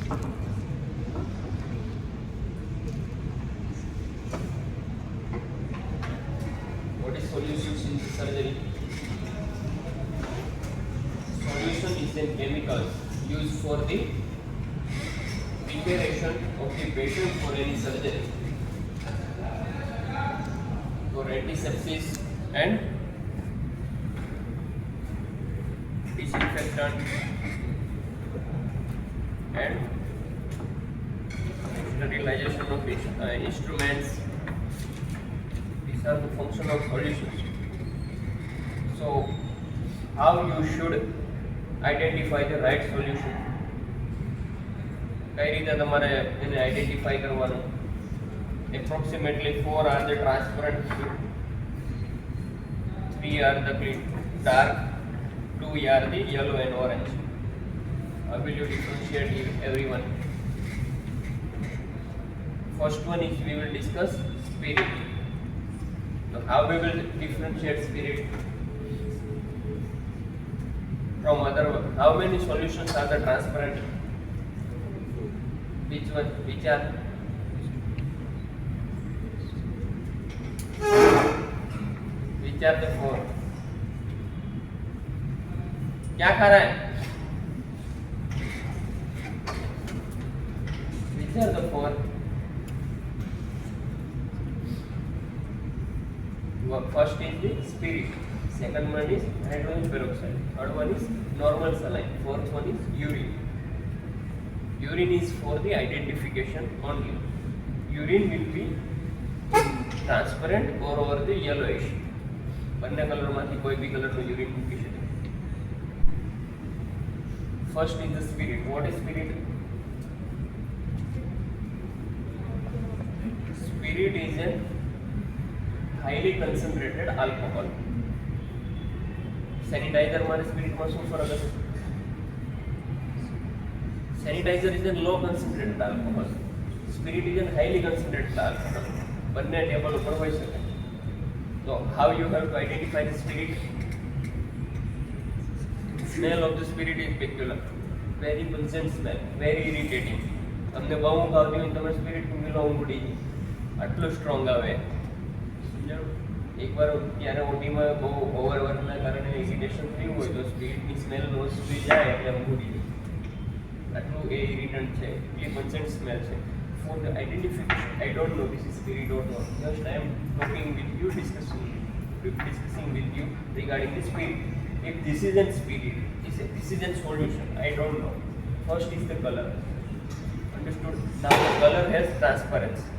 What is solutions in surgery? Solution is a chemical used for the preparation of the patient for any surgery, for antisepsis and disinfectant and sterilization of instruments. These are the function of solutions. So, how you should identify the right solution? કઈ રીતે તમારે એને identify કરવાનું? Approximately 4 are the transparent fluid, 3 are the dark, 2 are the yellow and orange. How will you differentiate everyone? First one is we will discuss spirit. So how we will differentiate spirit from other one? How many solutions are the transparent? Which one? Which are? Which are the 4? क्या खा रहा है? Which are the 4? First is the spirit, second one is hydrogen peroxide, third one is normal saline, fourth one is urine. Urine is for the identification only. Urine will be transparent or over the yellowish. બંને કલરમાંથી કોઈ બી કલરનું urine મૂકી શકે. First is the spirit. What is spirit? Spirit is a highly concentrated alcohol. Sanitizer માં spirit માં શું ફરક હશે? Sanitizer is a low concentrated alcohol. Spirit is a highly concentrated alcohol. બંને ટેબલ ઉપર હોઈ શકે. So how you have to identify the spirit? Smell of the spirit is peculiar, very pungent smell, very irritating. તમને બહુ ઊંઘ આવતી હોય તમે સ્પિરિટ પીલો ઊંઘ ઉડી જાય, આટલું સ્ટ્રોંગ આવે. એકવાર ત્યારે ઓટીમાં બહુ ઓવરવર્કના કારણે ઇરિટેશન થયું હોય તો સ્પિરિટની સ્મેલ નોઝ સુધી જાય એટલે ઊંઘ ઉડી જાય. આટલું એ ઇરિટન્ટ છે, એ પંચન્ટ સ્મેલ છે. For the identification, I don't know this is spirit or not. Just I am talking with you, discussing with you regarding the spirit. If this is a spirit, this is a solution. I don't know. First is the color. Understood? Now the color has transparency.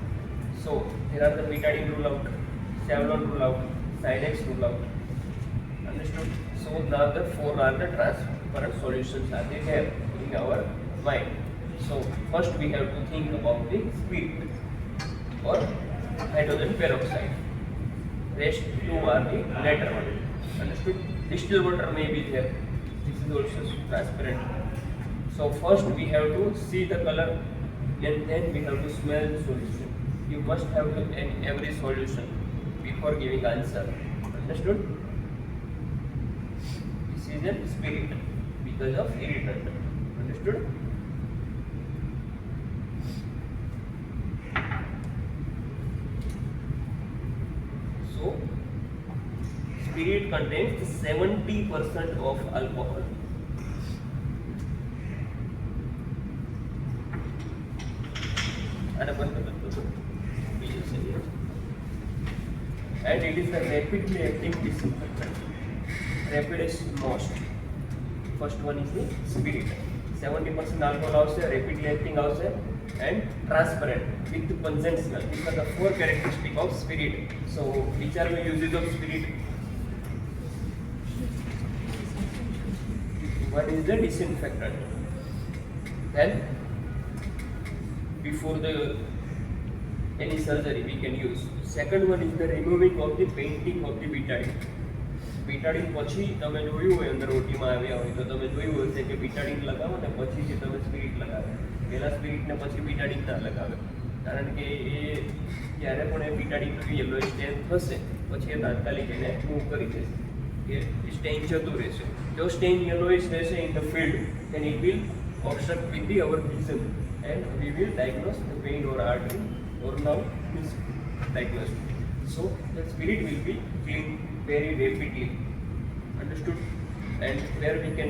So there are the betadine rule out, Savlon rule out, Silex rule out. Understood? So now the 4 are the transparent solutions are they there in our mind. So first we have to think about the spirit or hydrogen peroxide. Rest 2 are the later one. Understood? Distilled water may be there. This is also transparent. So first we have to see the color and then we have to smell the solution. You must have to end every solution before giving answer. Understood? This is a spirit because of irritant. Understood? So spirit contains 70% of alcohol. And it is a rapidly acting disinfectant. Rapid is most. First one is the spirit. 70% alcohol also, rapidly acting also, and transparent with pungent smell. These are the 4 characteristics of spirit. So which are the uses of spirit? One is the disinfectant. Then before the any surgery we can use. Second one is the removing of the painting of the betadine. Betadine પછી તમે જોયું હોય અંદર ઓટીમાં આવ્યા હોય તો તમે જોયું હશે કે betadine લગાવો ને પછી જે તમે સ્પિરિટ લગાવે. પહેલા સ્પિરિટ ને પછી betadine ના લગાવે. કારણ કે એ જ્યારે પણ એ betadine નું યલો સ્ટેન થશે પછી એ તાત્કાલિક એને મૂવ કરી દેશે. એ સ્ટેન જતું રહેશે. જો સ્ટેન યલોઇશ રહેશે in the field then it will obstruct with the our vision, and we will diagnose the vein or artery or nerve is diagnosed. So the spirit will be cleaned very rapidly. Understood? And where we can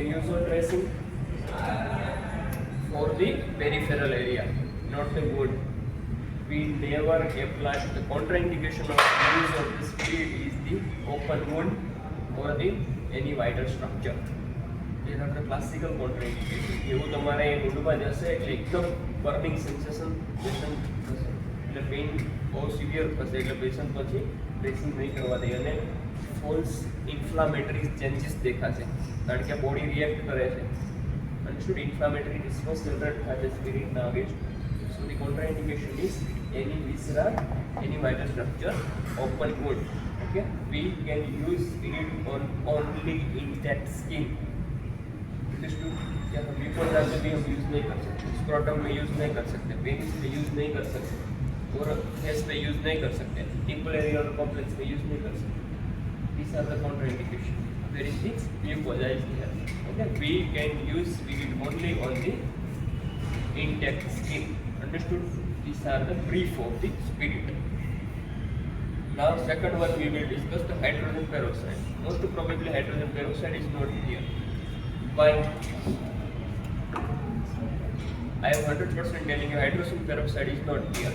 use on dressing for the peripheral area, not the wound. We never apply the contraindication of use of the spirit is the open wound or the any wider structure. These are the classical contraindication. એવું તમારે મુંડમાં જશે એટલે એકદમ burning sensation patient થશે, એટલે pain બહુ severe થશે, એટલે પેશન્ટ પછી ડ્રેસિંગ નહીં કરવા દે અને ફોલ્સ ઇન્ફ્લામેટરી ચેન્જીસ દેખાશે, કારણ કે બોડી રિએક્ટ કરે છે. અંડરસ્ટુડ? ઇન્ફ્લામેટરી રિસ્પોન્સ જનરેટ થાય છે સ્પિરિટના against. So the contraindication is any visceral, any vital structure, open wound. Okay, we can use spirit on only intact skin. क्या हम म्यूकोसा से भी हम यूज़ नहीं कर सकते, स्क्रोटम में यूज़ नहीं कर सकते, पेनिस में यूज़ नहीं कर सकते, और फेस में यूज़ नहीं कर सकते, टिम्पल एरिया और कॉम्प्लेक्स में यूज़ नहीं कर सकते. These are the contraindication. Where is the mucosa is here. Okay, we can use spirit only on the intact skin. Understood? These are the brief of the spirit. Now second one we will discuss the hydrogen peroxide. Most probably hydrogen peroxide is not here. Why? I am 100% telling you hydrogen peroxide is not here.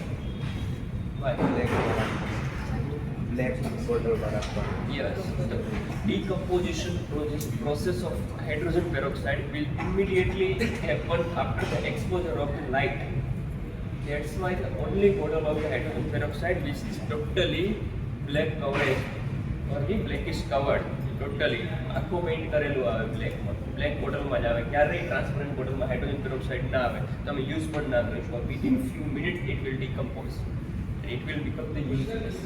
Why? Black bottle barabar. Yes, the decomposition process of hydrogen peroxide will immediately happen after the exposure of the light. That's why the only bottle of the hydrogen peroxide which is totally black coverage or the blackish covered, totally આખું paint કરેલું આવે બ્લેકમાં, black બોટલમાં જ આવે, ક્યારેય transparent બોટલમાં hydrogen peroxide ના આવે, તમે યુઝ પણ ના કરી શકો. Within few minute it will decompose and it will become the useless.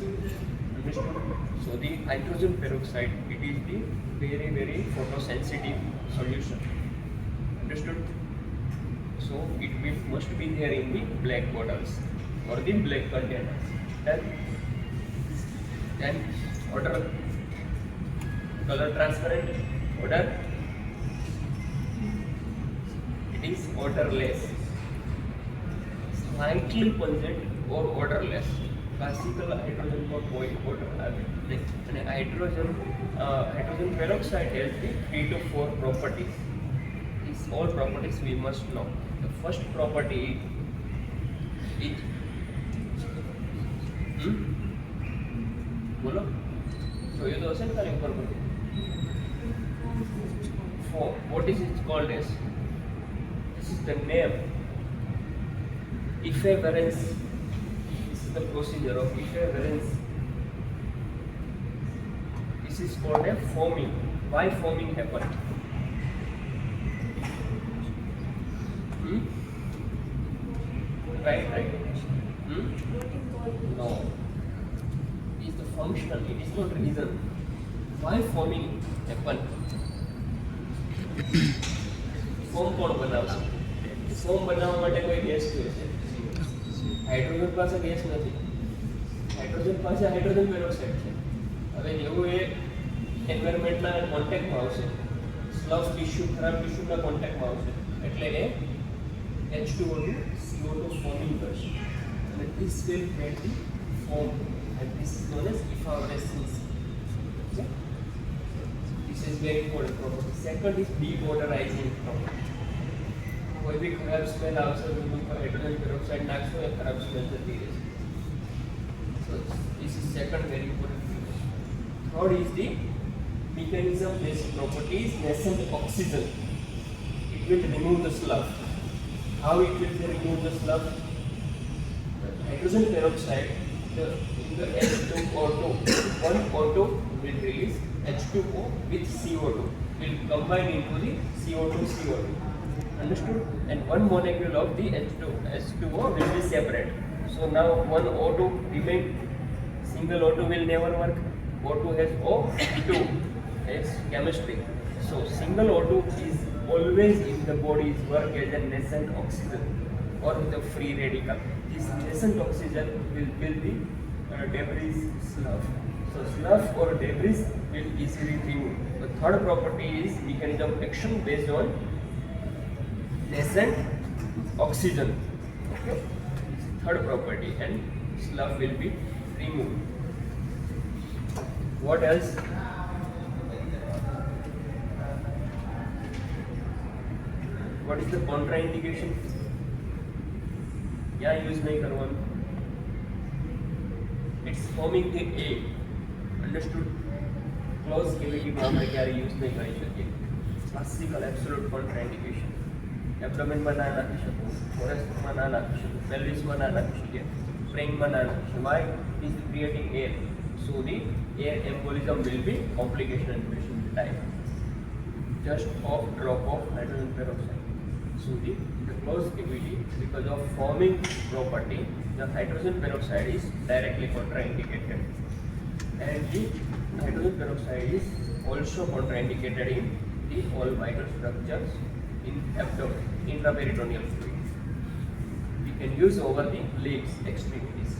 Understood? So the hydrogen peroxide, it is the very very photosensitive solution. Understood? So it will must be there in the black bottles or the black containers. Then odor, color transparent, odor, it is odorless, slightly pungent or odorless. Classical hydrogen for कोई odor આવે નહીં. અને hydrogen peroxide has the 3 to 4 properties. These all properties we must know. The first property is બોલો જોયું તો હશે ને ખાલી ઉપર બધું. Form. What is it called as? This is the name. Effervescence. This is the procedure of effervescence. This is called a foaming. Why foaming happened? Right. No. It is the function. It is not reason. Why foaming happened? Foam કોણ બનાવશે? Form બનાવવા માટે કોઈ gas જોઈએ છે. Hydrogen પાસે gas નથી, hydrogen પાસે હાઇડ્રોજન પેરોક્સાઇડ છે. હવે જેવું એ એન્વાયરમેન્ટના કોન્ટેક્ટમાં આવશે, સ્લફ ટિશ્યુ, ખરાબ ટિશ્યુના કોન્ટેક્ટમાં આવશે, એટલે એ H2O2 CO2 ફોમિંગ કરશે, અને this will make the foam, and this is known as effervescence. Okay? This is very important property. Second is deodorizing property. कोई भी खराब स्मेल આવશે તો હાઇડ્રોજન પેરોક્સાઇડ નાખશો એ ખરાબ સ્મેલ જતી રહેશે. So this is second very important feature. Third is the mechanism based properties, nascent oxygen. It will remove the slough. How it will remove the slough? The hydrogen peroxide, in the H2O2, one O2 will release H2O with CO2, will combine into the CO2. Understood? And one molecule of the H2O will be separate. So now one O2 remain, single O2 will never work. O2 has O2 as chemistry. So single O2 is always in the body's work as a nascent oxygen or with a free radical. This nascent oxygen will build the debris slough. So slough or debris will easily remove. But third property is mechanism of action based on nascent oxygen. Okay, third property, and slough will be removed. What else? What is the contraindication? क्या use नहीं करवाना? It's forming the A. Understood? Close cavity में આપણે ક્યારે use નહીં કરી શકીએ. Classical absolute contraindication. Abdomen માં ના નાખી શકો, thorax માં ના નાખી શકો, pelvis માં ના નાખી શકીએ, brain માં ના નાખી શકીએ. Why? It is creating air. So the air embolism will be complication and patient die. Just off drop of hydrogen peroxide. So the closed cavity, because of forming property, the hydrogen peroxide is directly contraindicated, and the hydrogen peroxide is also contraindicated in the all vital structures in abdomen, intraperitoneal fluid. We can use over the legs, extremities.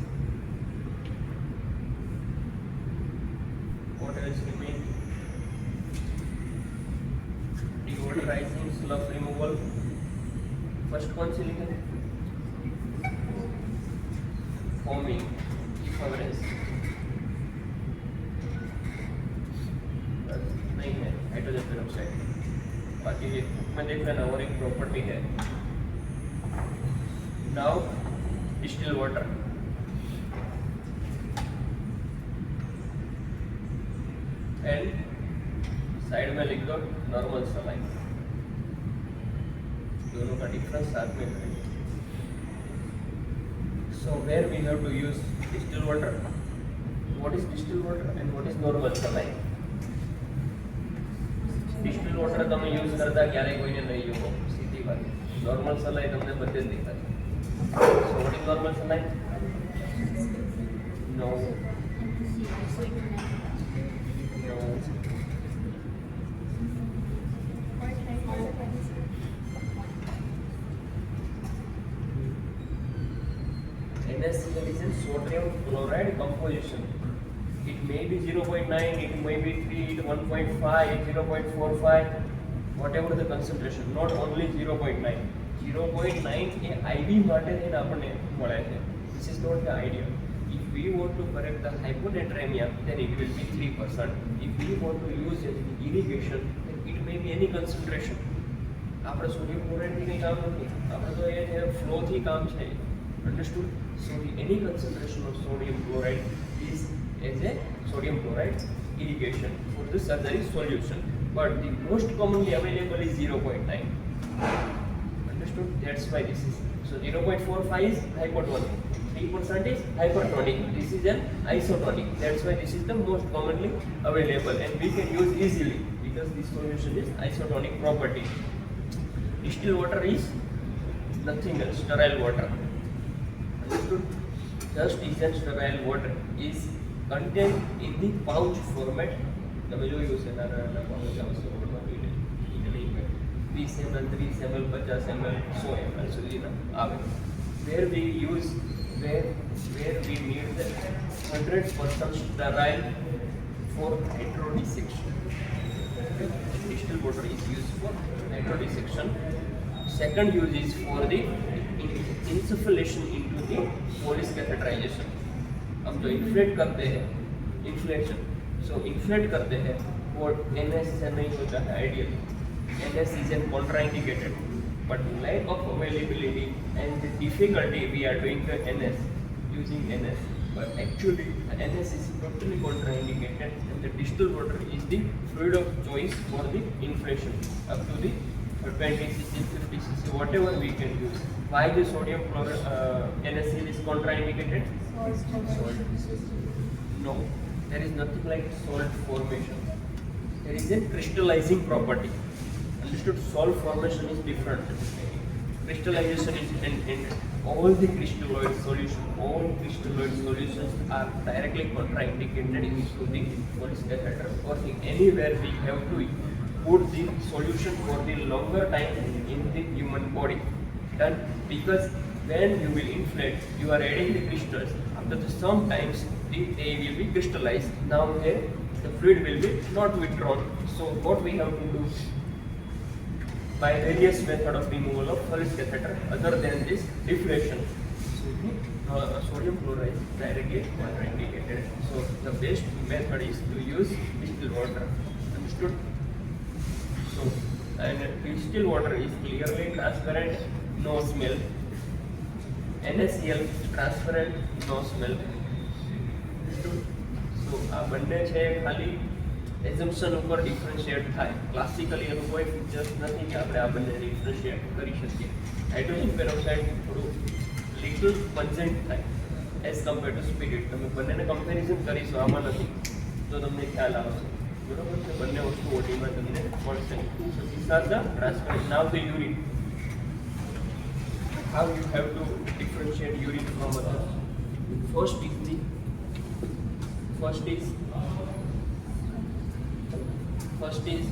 What else remains? Deodorizing, slough removal. First कौन सी लिखे? Forming, इफरेंस नहीं है, hydrogen peroxide. बाकी ये में देख लेना. और एक प्रॉपर्टी है, now distil water. And side में लिख दो नॉर्मल सलाइन. दोनों का डिफरेंस साथ में करेंगे. So where we have to use distilled water? What is distilled water and what is normal saline? Distilled water તમે યુઝ કરતા ક્યારે કોઈને નહીં જોવો, સીધી વાત. નોર્મલ સલાઈ તમને બધે જ દેખાશે. So what is normal saline? No. NaCl is in sodium chloride composition. It may be 0.9, it may be 3, 1.5, 0.45, whatever the concentration, not only 0.9. 0.9 A IV માટે થઈને આપણને મળે છે. This is not the ideal. If we want to correct the hyponatremia, then it will be 3%. If we want to use it in irrigation, then it may be any concentration. આપણે sodium ક્લોરાઇડથી કંઈ કામ નથી, આપણે તો એ ફ્લોથી કામ છે. Understood? So any concentration of sodium chloride is as a sodium chloride irrigation for the surgery solution. But the most commonly available is 0.9. Understood? That's why this is. So 0.45 is hypotonic, 3% is hypertonic. This is an isotonic. That's why this is the most commonly available, and we can use easily because this solution is isotonic property. Distilled water is nothing else, sterile water. Understood? Just is and sterile water is contained in the pouch format. તમે જોયું છે નાના નાના pouch આવશે રોડમાં Italy 20 ml, 30 ml, 50 ml, 100 ml સુધીના આવે. Where we use, where we need the 100% sterile for heterodissection. Distilled water is used for heterodissection. Second use is for the insufflation into the Foley's catheterisation. हम तो inflate करते हैं, inflation. सो inflate करते हैं और NS से नहीं होता है ideal. NS is an contraindicated, but lack of availability and the difficulty we are doing the NS, using NS. But actually the NS is totally contraindicated, and the distilled water is the fluid of choice for the inflation up to the 20 cc, 50 cc, whatever we can use. Why the sodium NaCl is contraindicated? Salt. No, there is nothing like salt formation. There is a crystallizing property. Understood? Salt formation is different. Crystallization is and all the crystalloid solutions are directly contraindicated into the Foley's catheter. Or anywhere we have to put the solution for the longer time in the human body. Done? Because when you will inflate, you are adding the crystals. After the sometimes they will be crystallized. Now here the fluid will be not withdrawn. So what we have to do? By various method of removal of Foley's catheter other than this deflation. So the sodium chloride is directly contraindicated. So the best method is to use distilled water. Understood? So, and distilled water is clearly transparent, no smell. NaCl transparent, no smell. Understood? So આ બંને છે ખાલી assumption ઉપર differentiate થાય. Classically એનું કોઈ features નથી કે આપણે આ બંને ડિફરન્શિએટ કરી શકીએ. હાઇડ્રોજન પેરોક્સાઇડ થોડું લિટલ પંજન્ટ થાય એઝ કમ્પેર ટુ સ્પિરિટ. તમે બંનેને કમ્પેરિઝન કરીશો આમાં નથી તો તમને ખ્યાલ આવશે. બરોબર છે? બંને વસ્તુ બોડીમાં તમને મળશે. So this are the transparent. Now the urine. How you have to differentiate urine from others? First is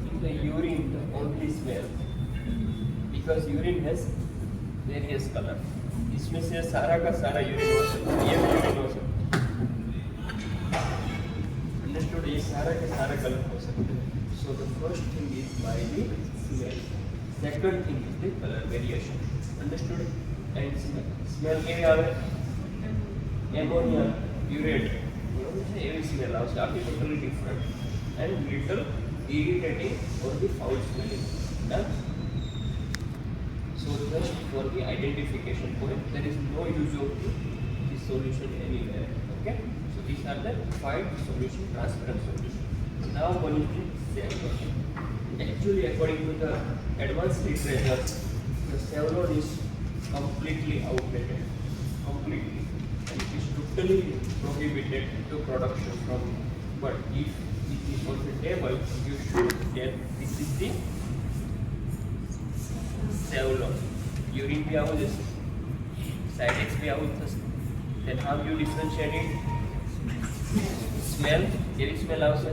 in the urine the only smell, because urine has various color. इसमें से सारा का सारा यूरिन हो सकता है, ये भी यूरिन हो सकता है. Understood? ये सारा के सारा कलर हो सकते हैं. So the first thing is by the smell. Second thing is the color variation. Understood? And smell के आवे ammonia, urate, every smell also are totally different and little irritating or the foul smelling. Done? So just for the identification point, there is no use of this solution anywhere. Okay? So these are the 5 solution, transparent solution. Now one is the Savlon. Actually, according to the advanced literature, the Savlon is completely outdated. Completely. And it is totally prohibited to production from. But if it is on the table, you should get this is the Savlon. Urine भी out जैसे, side X भी out जैसे. Then how you differentiate it? Smell, carry smell आवश्य.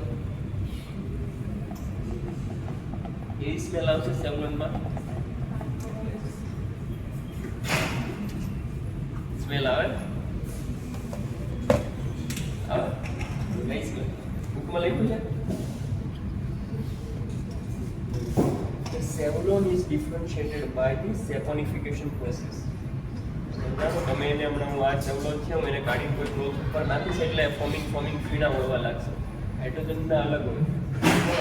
केरी smell आवश्य Savlon में. Smell आवे? आवे? नहीं smell. बुक में लिखूँ क्या? Savlon is differentiated by the saponification process. સમજાવો તમે એને હમણાં હું આ સેવલોન છે હું એને કાઢીને કોઈ ક્લોથ ઉપર નાખીશ એટલે ફોમિંગ ફીણા વળવા લાગશે. હાઇડ્રોજનના અલગ હોય.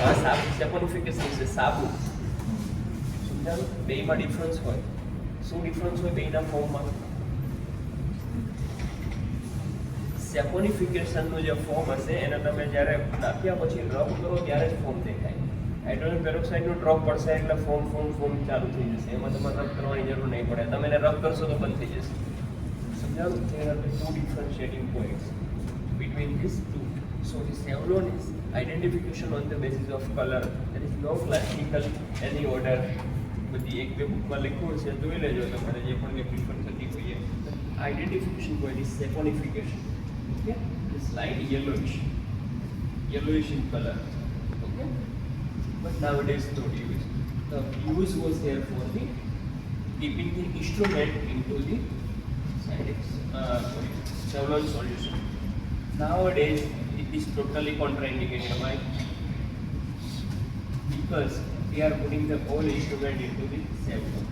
આ સેપોનિફિકેશન છે સાબુ. સમજાવો બેમાં ડિફરન્સ હોય. શું ડિફરન્સ હોય બેના ફોર્મમાં? સેપોનિફિકેશનનું જે ફોર્મ હશે એને તમે જ્યારે નાખ્યા પછી રબ કરો ત્યારે જ ફોર્મ દેખાય. હાઇડ્રોજન પેરોક્સાઇડનું ડ્રોપ પડશે એટલે ફોર્મ ચાલુ થઈ જશે. એમાં તમારે રબ કરવાની જરૂર નહીં પડે. તમે એને રબ કરશો તો બંધ થઈ જશે. સમજાવું? There are the 2 differentiating points between these two. So the Savlon is identification on the basis of color. There is no classical any order. બધી એક બે બુકમાં લખ્યું છે જોઈ લેજો તમારે જે પણ કંઈ પ્રિફર થતી હોઈએ. Identification point is saponification. Okay? It's light yellowish in color. Okay? But nowadays not used. The use was there for the dipping the instrument into the Savlon solution. Nowadays it is totally contraindicated. Why? Because we are putting the whole instrument into the Savlon.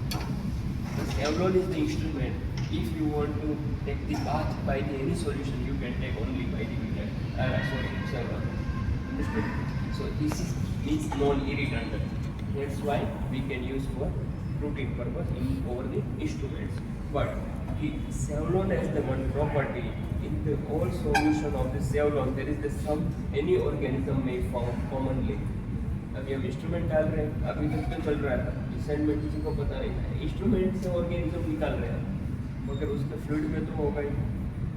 The Savlon is the instrument. If you want to take the bath by the any solution, you can take only by the Savlon. Understood? So this is non-irritant. That's why we can use for routine purpose over the instruments. But the Savlon has the one property. In the whole solution of the Savlon, there is the some any organism may form commonly. अभी हम instrument डाल रहे हैं, अभी तक तो चल रहा था. असाइनमेंट किसी को पता नहीं है. इंस्ट्रूमेंट से ऑर्गेनिज्म निकाल रहे हैं, मगर उसके फ्लूइड में तो होगा ही.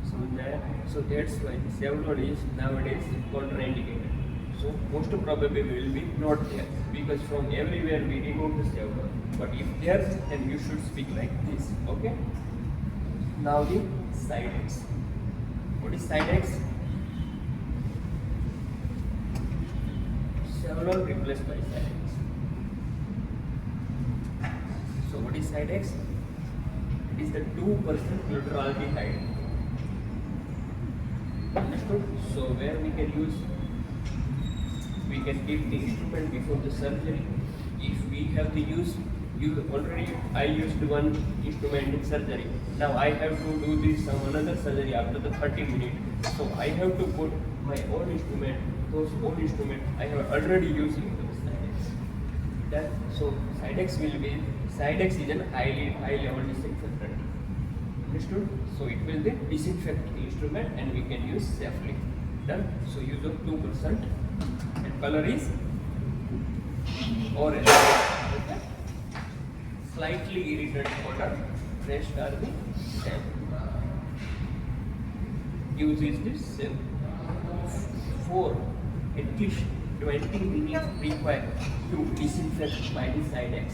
समझ आया? So that's why the Savlon is nowadays contraindicated. So most probably will be not there, because from everywhere we remove the Savlon. But if there, then you should speak like this. Okay? Now the side X. What is side X? Savlon replaced by side X. So what is side X? It is the 2% glutaraldehyde. Understood? So where we can use, we can give the instrument before the surgery. If we have the use, you already, I used one instrument in surgery. Now I have to do this some another surgery after the 30 minutes. So I have to put my own instrument, those own instrument I have already used into the Sidex. That so Sidex will be, Sidex is a high level disinfectant. Understood? So it will be disinfect instrument and we can use safely. Done. So use of 2% and color is orange. Okay. Slightly irritated water. Rest are the same. Use is the same. For at least 20 minutes required to disinfect by the Sidex.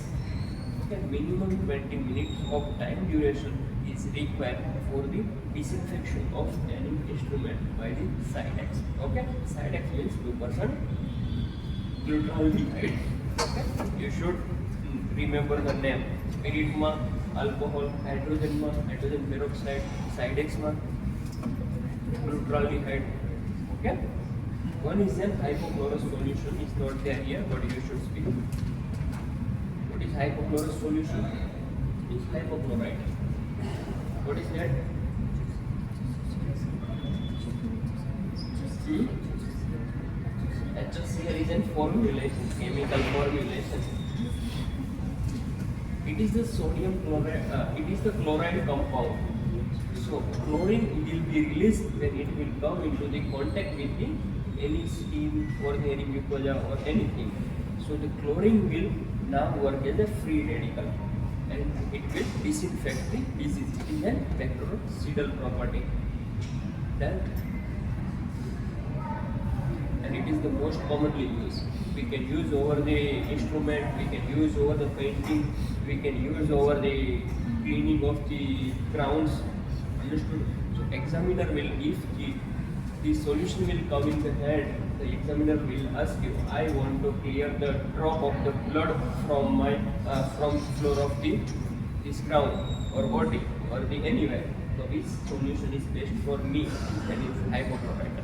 Okay. Minimum 20 minutes of time duration is required for the disinfection of any instrument by the Sidex. Okay, Sidex means 2% glutaraldehyde. Okay, you should remember the name. Spirit ma alcohol, hydrogen peroxide, Sidex ma glutaraldehyde. Okay, one is an hypochlorous solution. It's not there here, but you should speak. What is hypochlorous solution? It's hypochlorite. What is that? HCl is a formulation, chemical formulation. It is the sodium chloride, it is the chloride compound. So chlorine will be released when it will come into the contact with the any skin or any mucosa or anything. So the chlorine will now work as a free radical and it will disinfect the disease. It is a bactericidal property. Then, and it is the most commonly used. We can use over the instrument, we can use over the painting, we can use over the cleaning of the crowns. Understood? So examiner will, if the solution will come in the hand, the examiner will ask you, I want to clear the drop of the blood from my from floor of this crown or body or the anywhere. So this solution is best for me, that is hypochlorite.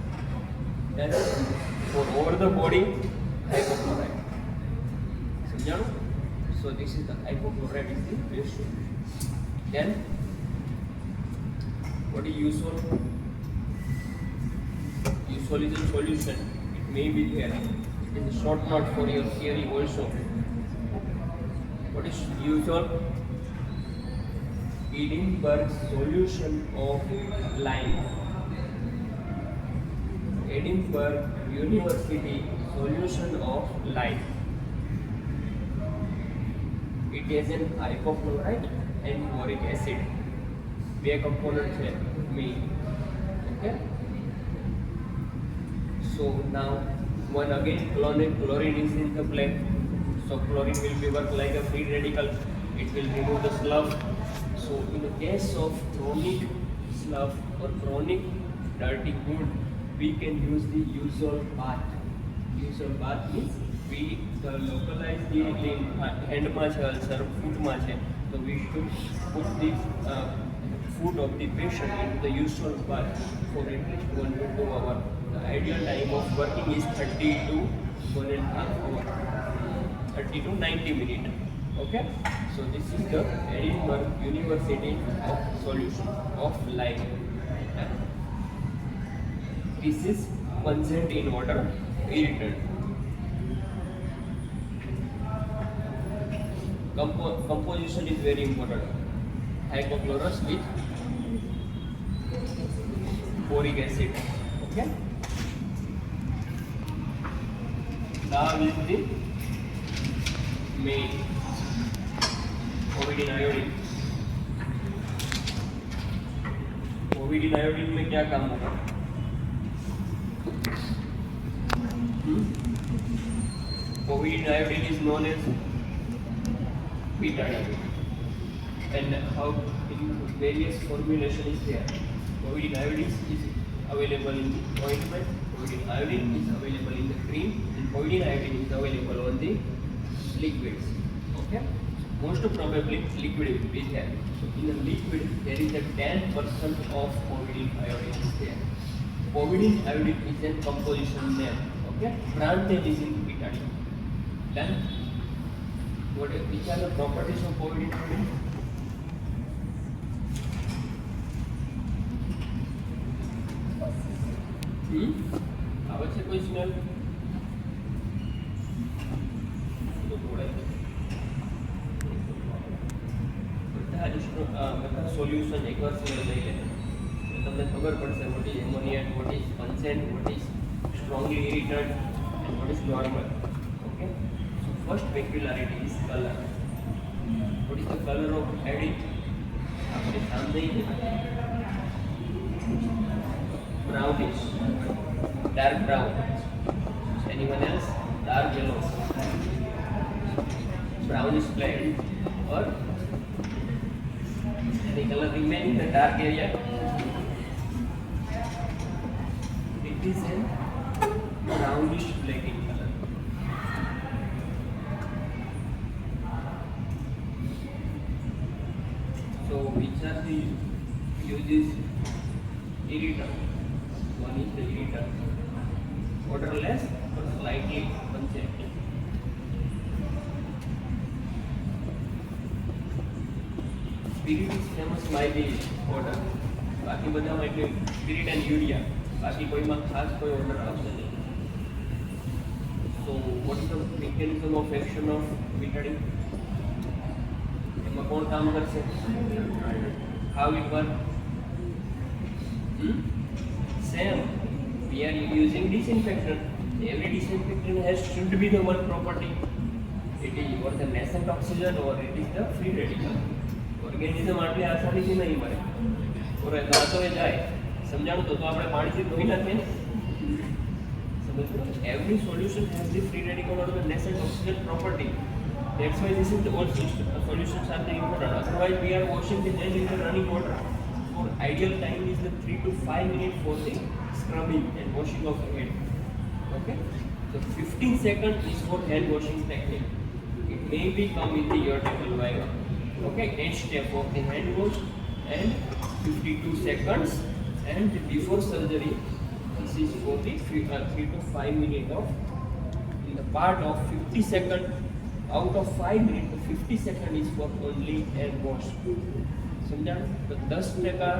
Then for over the body, hypochlorite. So this is the hypochlorite is the best solution. Then what is usual? Usual is a solution. It may be there. It is a short note for your theory also. What is usual? Edinburgh solution of lime. Edinburgh University solution of lime. It has an hypochlorite and boric acid. બે component છે main. Okay. So now one again chlorine is in the play. So chlorine will be work like a free radical. It will remove the slough. So in the case of chronic slough or chronic dirty wound, we can use the Uzol bath. Uzol bath means we localize the hand માં છે ulcer, foot માં છે. So we should put the foot of the patient into the Uzol bath for at least 1 to 2 hours. The ideal time of working is 30 to 1.5 hours, 30 to 90 minutes. Okay, so this is the Edinburgh University of solution of lime. This is pungent in water, irritant. Composition is very important. Hypochlorous with boric acid. Okay. Now is the main povidone iodine. Povidone iodine में क्या काम होगा? Povidone iodine is known as betadine, and how in various formulation is there. Povidone iodine is available in the ointment, povidone iodine is available in the cream, and povidone iodine is available on the liquids. Okay, most probably liquid will be there. So in the liquid there is a 10% of povidone iodine is there. povidone iodine is a composition name. Okay, brand name is in betadine. Then which are the properties of povidone iodine? આવે છે કોઈ smell? બધા solution એકવાર smell લઈ લે તમને ખબર પડશે what is ammonia, what is consent, what is strongly irritant and what is normal. Okay, so first peculiarity is colour. What is the colour of edit? આપણે સામે brownish, dark brown. Anyone else? Dark yellow, brownish black, or any color remaining in the dark area? It is a brownish black in color. So which are the uses? Irritant. One is the irritant, odorless or slightly pungent. Spirit is famous by the odor. બાકી બધામાં એટલે spirit and urea, બાકી કોઈમાં ખાસ કોઈ order આવશે નહીં. So what is the mechanism of action of betadine? એમાં કોણ કામ કરશે? How it work? Same. We are using disinfectant. Every disinfectant should be the one property. It is or the nascent oxygen or it is the free radical. Organism આટલી આસાનીથી નહીં મરે. ઓર દાંતોએ જાય સમજાણું તો આપણે પાણીથી ધોઈ નાખીએ ને. સમજો? Every solution has the free radical or the nascent oxygen property. That's why this is the all solutions are the important. Otherwise we are washing the hand in the running water. For ideal time is the 3 to 5 minutes for the scrubbing and washing of the head. Okay, so 15 seconds is for hand washing technique. It may be come with the urethral viva. Okay, next step of the hand wash and 52 seconds, and before surgery this is for the 3 to 5 minutes of in the part of 50 seconds. Out of 5 minutes, 50 seconds is for only hand wash. સમજાણ? તો 10%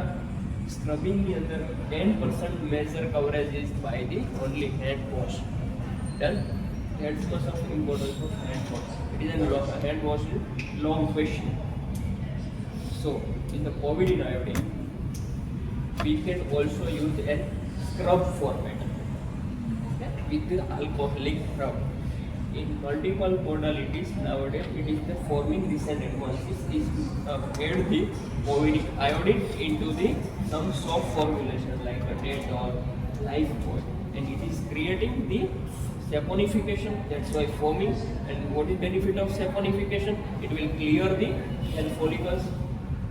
સ્ક્રબિંગની અંદર 10% major coverage is by the only hand wash. ડન? That's much of importance of hand wash. It is a hand wash is long question. So in the povidone iodine, we can also use a scrub format, okay, with the alcoholic rub. In multiple modalities nowadays, it is the forming recent advances is add the povidone iodine into the some soft formulation like a Dettol, Lifebuoy, and it is creating the saponification. That's why foaming. And what is benefit of saponification? It will clear the hair follicles.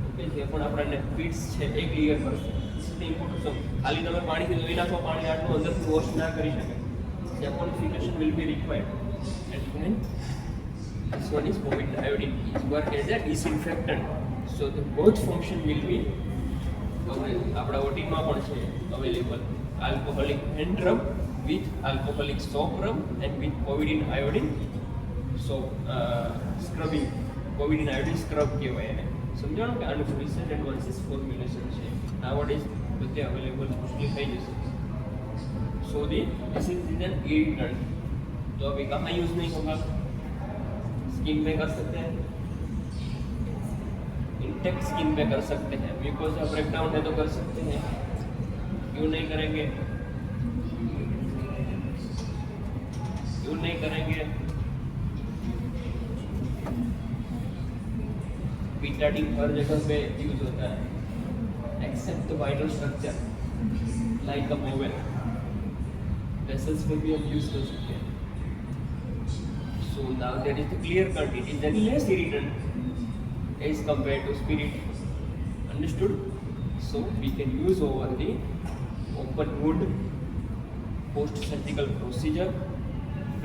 Okay, જે પણ આપણને pits છે એ clear કરશે. તે important છે. ખાલી તમે પાણીથી ધોઈ નાખો, પાણી આટલું અંદરથી વોશ ના કરી શકે. Saponification will be required. And then this one is povidone iodine. It work as a disinfectant. So the both function will be આપણા ઓટીમાં પણ છે available. Alcoholic hand rub with alcoholic soap rub and with povidone iodine. So scrubbing, povidone iodine scrub કહેવાય એને. સમજાણું કે આનું research advances formulation છે. Nowadays બધે અવેલેબલ મોસ્ટલી થઈ જશે. So this is an irritant. तो अभी कहाँ यूज नहीं होगा? स्किन में कर सकते हैं, इंटेक्ट स्किन पे कर सकते हैं. म्यूकोसा ब्रेकडाउन है तो कर सकते हैं. क्यों नहीं करेंगे? क्यों नहीं करेंगे? betadine हर जगह पे यूज होता है except the vital structure like a mobile. Vessels में भी हम यूज कर सकते हैं. So now that is the clear cut. It is very less irritant as compared to spirit. Understood? So we can use over the open wound, post-surgical procedure,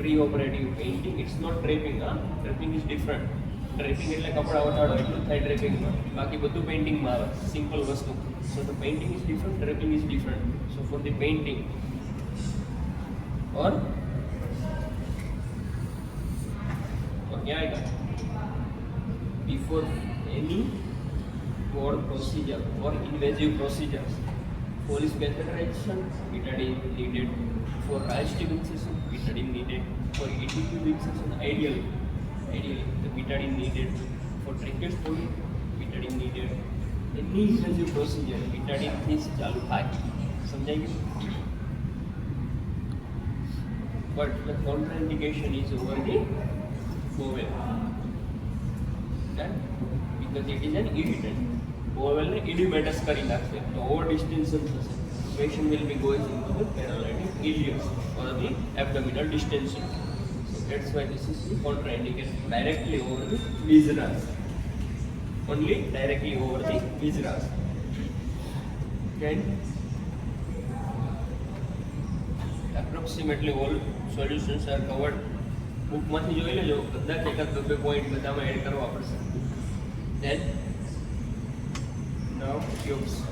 pre-operative painting. It's not draping. Draping is different. Draping એટલે કપડાં ઓઢાડો એટલું થાય ડ્રેપિંગમાં, બાકી બધું પેઇન્ટિંગમાં આવે, simple વસ્તુ. So the painting is different, draping is different. So for the painting और क्या आएगा? Before any board procedure or invasive procedures, for catheterization, betadine needed. For digestive fixation, betadine needed. For ETQ fixation, ideally the betadine needed. For tracheostomy, betadine needed. Any invasive procedure, betadine is चालू થાય. समझाएंगे? But the contraindication is over the bowel. Because it is an irritant. Bowel ને edematous કરી નાખશે, તો over distension થશે. Patient will be going into the paralytic ileus or the abdominal distension. So that's why this is the contraindication directly over the viscera. Only directly over the viscera. Okay. Approximately all solutions are covered. બુકમાંથી જોઈ લેજો, કદાચ એકાદ બે point બધામાં add કરવા પડશે. Then now tubes.